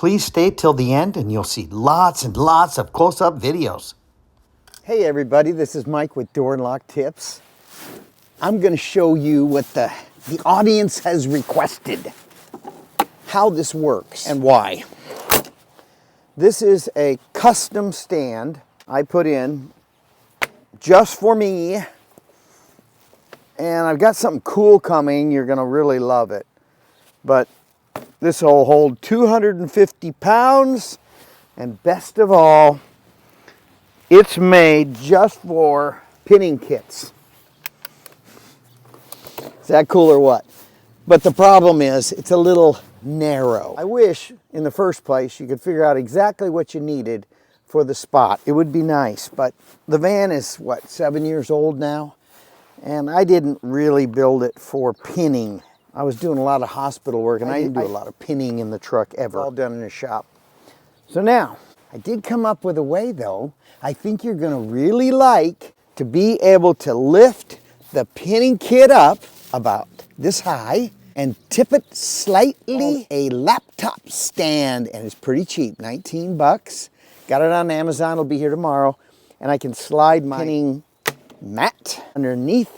Please stay till the end and you'll see lots and lots of close-up videos. Hey everybody, this is Mike with Door and Lock Tips. I'm going to show you what the audience has requested, how this works and why. This is a custom stand I put in just for me, and I've got something cool coming. You're going to really love it. But this will hold 250 pounds, and best of all, it's made just for pinning kits. Is that cool or what? But the problem is, it's a little narrow. I wish, in the first place, you could figure out exactly what you needed for the spot. It would be nice, but the van is, what, 7 years old now? And I didn't really build it for pinning. I was doing a lot of hospital work, and I didn't do a lot of pinning in the truck ever. All done in the shop. So now, I did come up with a way, though, I think you're going to really like to be able to lift the pinning kit up about this high and tip it slightly. A laptop stand, and it's pretty cheap, 19 bucks. Got it on Amazon, it'll be here tomorrow. And I can slide my pinning mat underneath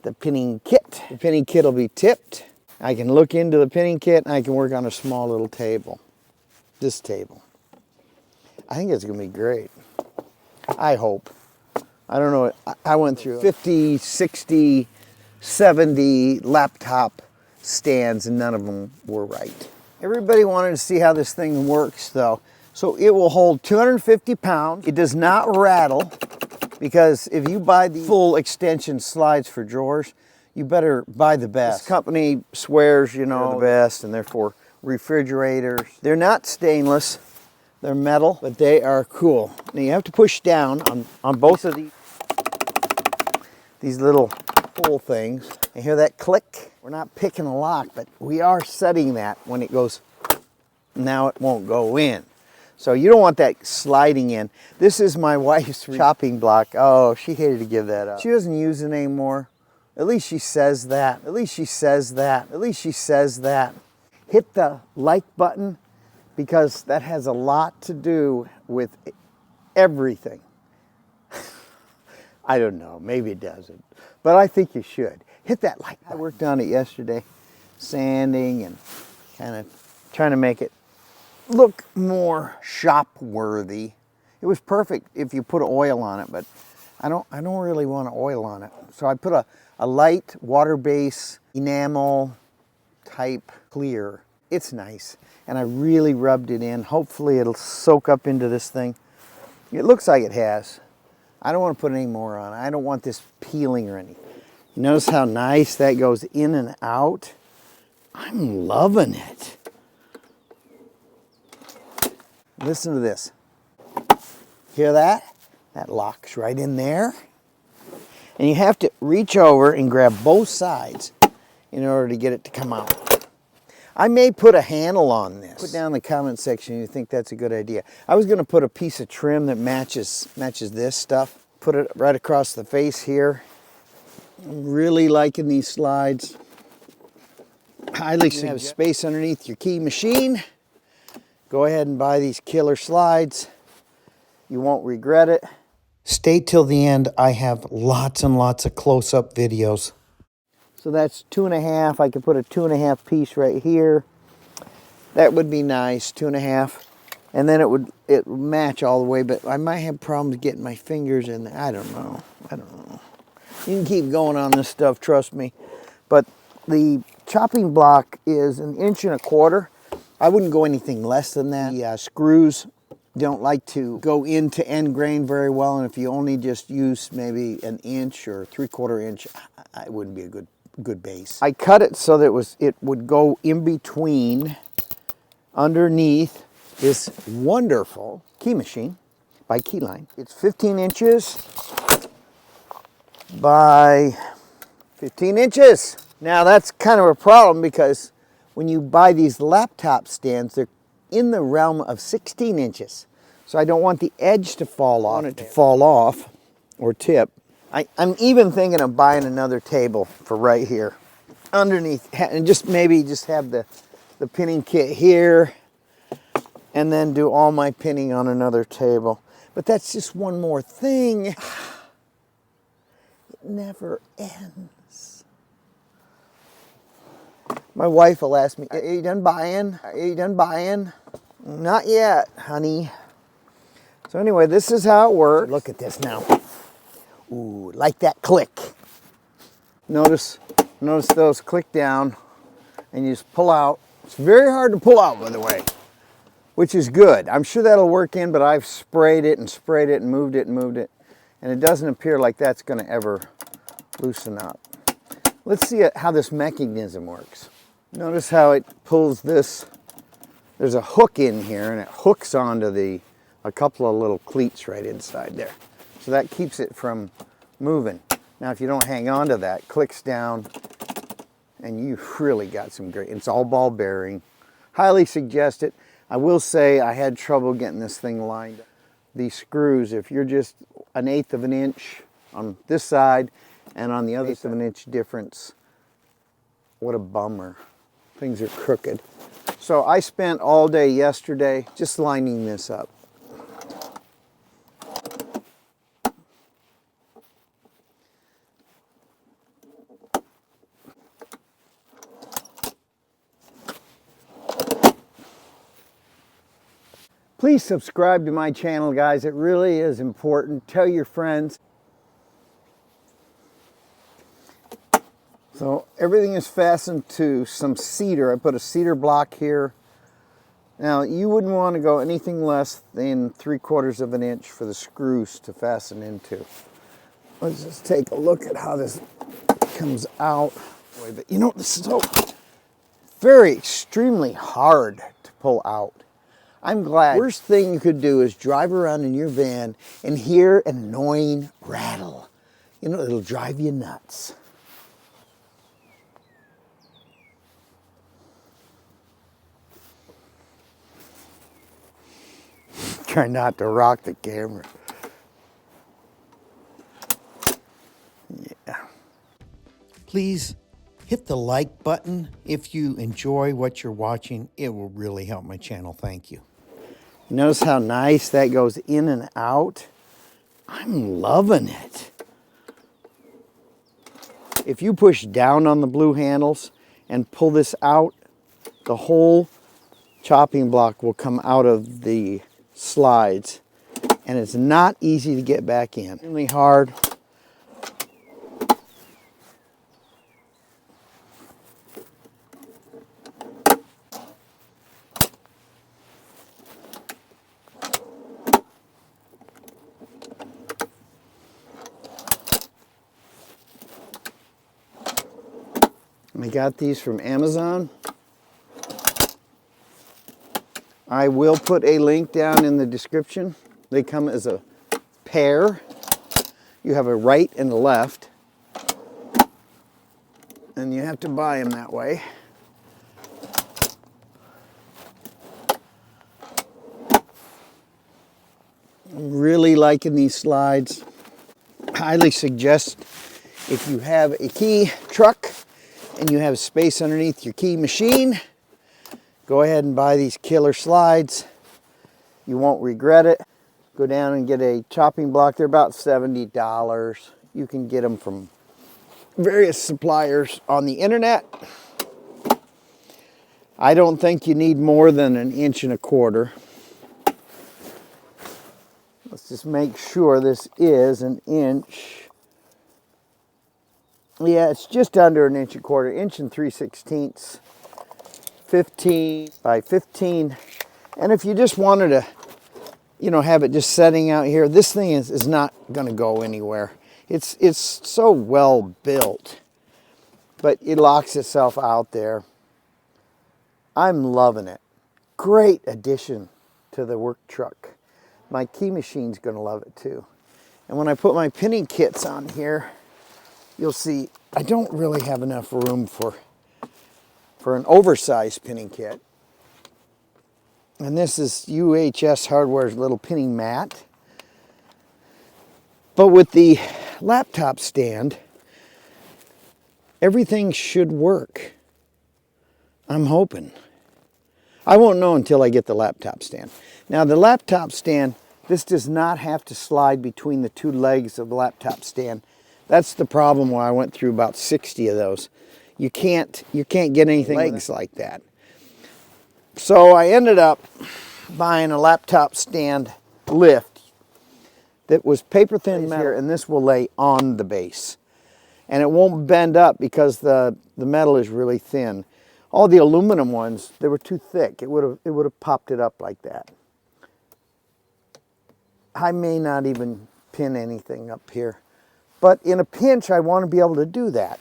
the pinning kit. The pinning kit will be tipped. I can look into the pinning kit and I can work on a small little table. This table. I think it's gonna be great. I hope. I don't know, I went through 50, 60, 70 laptop stands and none of them were right. Everybody wanted to see how this thing works though. So it will hold 250 pounds. It does not rattle, because if you buy the full extension slides for drawers, you better buy the best. This company swears, you know, the best, and therefore refrigerators. They're not stainless, they're metal, but they are cool. Now you have to push down on both of these little pull things. You hear that click? We're not picking a lock, but we are setting that when it goes, now it won't go in. So you don't want that sliding in. This is my wife's chopping block. Oh, she hated to give that up. She doesn't use it anymore. At least she says that. At least she says that. At least she says that. Hit the like button, because that has a lot to do with everything. I don't know, maybe it doesn't, but I think you should. Hit that like button. I worked on it yesterday, sanding and kind of trying to make it look more shop worthy. It was perfect if you put oil on it, but I don't really want oil on it. So I put a light water-based enamel type clear. It's nice, and I really rubbed it in. Hopefully it'll soak up into this thing. It looks like it has. I don't want to put any more on. I don't want this peeling or anything. You notice how nice that goes in and out? I'm loving it. Listen to this. Hear that? That locks right in there. And you have to reach over and grab both sides in order to get it to come out. I may put a handle on this. Put down in the comment section if you think that's a good idea. I was going to put a piece of trim that matches this stuff. Put it right across the face here. I'm really liking these slides. Highly suggest. You have space underneath your key machine. Go ahead and buy these killer slides. You won't regret it. Stay till the end. I have lots and lots of close-up videos. So that's 2.5. I could put a 2.5 piece right here. That would be nice, 2.5. And then it would match all the way, but I might have problems getting my fingers in there. I don't know. You can keep going on this stuff, trust me. But the chopping block is 1.25 inches. I wouldn't go anything less than that. The screws don't like to go into end grain very well, and if you only just use maybe 1 inch or 3/4 inch, it wouldn't be a good base. I cut it so that it would go in between, underneath this wonderful key machine by Keyline. It's 15 inches by 15 inches. Now that's kind of a problem, because when you buy these laptop stands, they're in the realm of 16 inches. So I don't want the edge to fall off. I want it to fall off or tip. I'm even thinking of buying another table for right here underneath, and maybe just have the pinning kit here and then do all my pinning on another table. But that's just one more thing. It never ends. My wife will ask me, are you done buying? Are you done buying? Not yet, honey. So anyway, this is how it works. Look at this now. Ooh, like that click. Notice those click down and you just pull out. It's very hard to pull out, by the way, which is good. I'm sure that'll work in, but I've sprayed it and moved it, and it doesn't appear like that's going to ever loosen up. Let's see how this mechanism works. Notice how it pulls this. There's a hook in here, and it hooks onto a couple of little cleats right inside there. So that keeps it from moving. Now, if you don't hang on to that, clicks down, and you've really got some great, it's all ball bearing. Highly suggest it. I will say I had trouble getting this thing lined. These screws, if you're just 1/8 of an inch on this side and on the other 1/8 of an inch difference, what a bummer. Things are crooked. So I spent all day yesterday just lining this up. Please subscribe to my channel, guys. It really is important. Tell your friends. So everything is fastened to some cedar. I put a cedar block here. Now, you wouldn't want to go anything less than 3/4 of an inch for the screws to fasten into. Let's just take a look at how this comes out. But you know, this is so very extremely hard to pull out. I'm glad. Worst thing you could do is drive around in your van and hear an annoying rattle. You know, it'll drive you nuts. Try not to rock the camera. Yeah. Please hit the like button if you enjoy what you're watching. It will really help my channel. Thank you. Notice how nice that goes in and out. I'm loving it. If you push down on the blue handles and pull this out, the whole chopping block will come out of the slides, and it's not easy to get back in. Really hard. I got these from Amazon. I will put a link down in the description. They come as a pair. You have a right and a left, and you have to buy them that way. I'm really liking these slides. Highly suggest if you have a key truck and you have space underneath your key machine, go ahead and buy these killer slides. You won't regret it. Go down and get a chopping block. They're about $70. You can get them from various suppliers on the internet. I don't think you need more than 1.25 inches. Let's just make sure this is 1 inch. Yeah, it's just under 1.25 inches, 1 3/16. 15 by 15. And if you just wanted to, you know, have it just setting out here, this thing is not going to go anywhere. It's so well built, but it locks itself out there. I'm loving it. Great addition to the work truck. My key machine's going to love it too. And when I put my pinning kits on here, you'll see I don't really have enough room for an oversized pinning kit. And this is UHS Hardware's little pinning mat. But with the laptop stand, everything should work. I'm hoping. I won't know until I get the laptop stand. Now the laptop stand, this does not have to slide between the two legs of the laptop stand. That's the problem where I went through about 60 of those. You can't get anything legs like that. So I ended up buying a laptop stand lift that was paper thin metal, and this will lay on the base. And it won't bend up because the metal is really thin. All the aluminum ones, they were too thick. It would have popped it up like that. I may not even pin anything up here, but in a pinch, I want to be able to do that.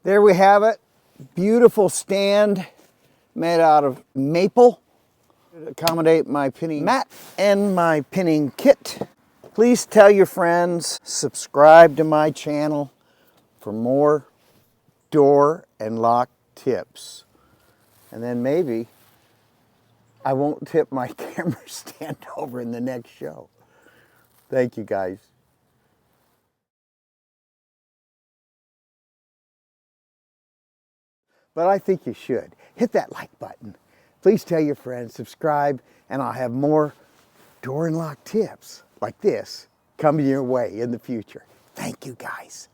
There we have it. Beautiful stand made out of maple to accommodate my pinning mat and my pinning kit. Please tell your friends, subscribe to my channel for more door and lock tips. And then maybe I won't tip my camera stand over in the next show. Thank you guys. But I think you should. Hit that like button. Please tell your friends, subscribe, and I'll have more door and lock tips like this coming your way in the future. Thank you guys.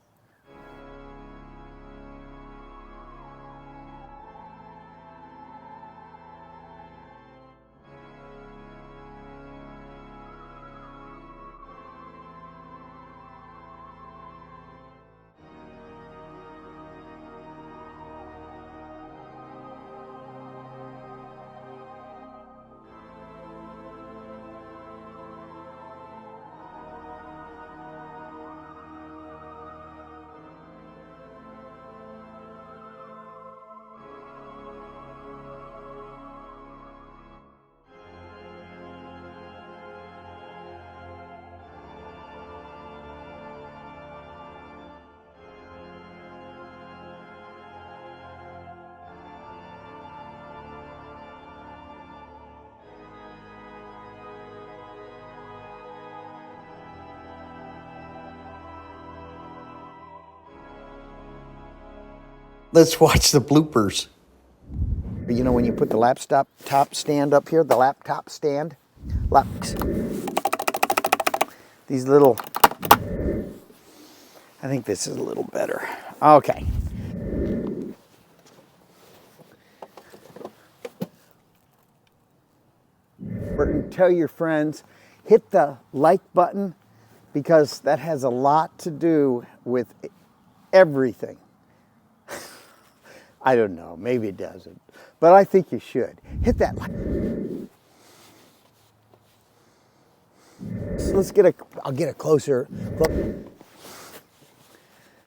Let's watch the bloopers. You know when you put the laptop stand up here, the laptop stand, these little, I think this is a little better. Okay. Tell your friends, hit the like button because that has a lot to do with everything. I don't know, maybe it doesn't, but I think you should. Hit that like. So I'll get a closer look.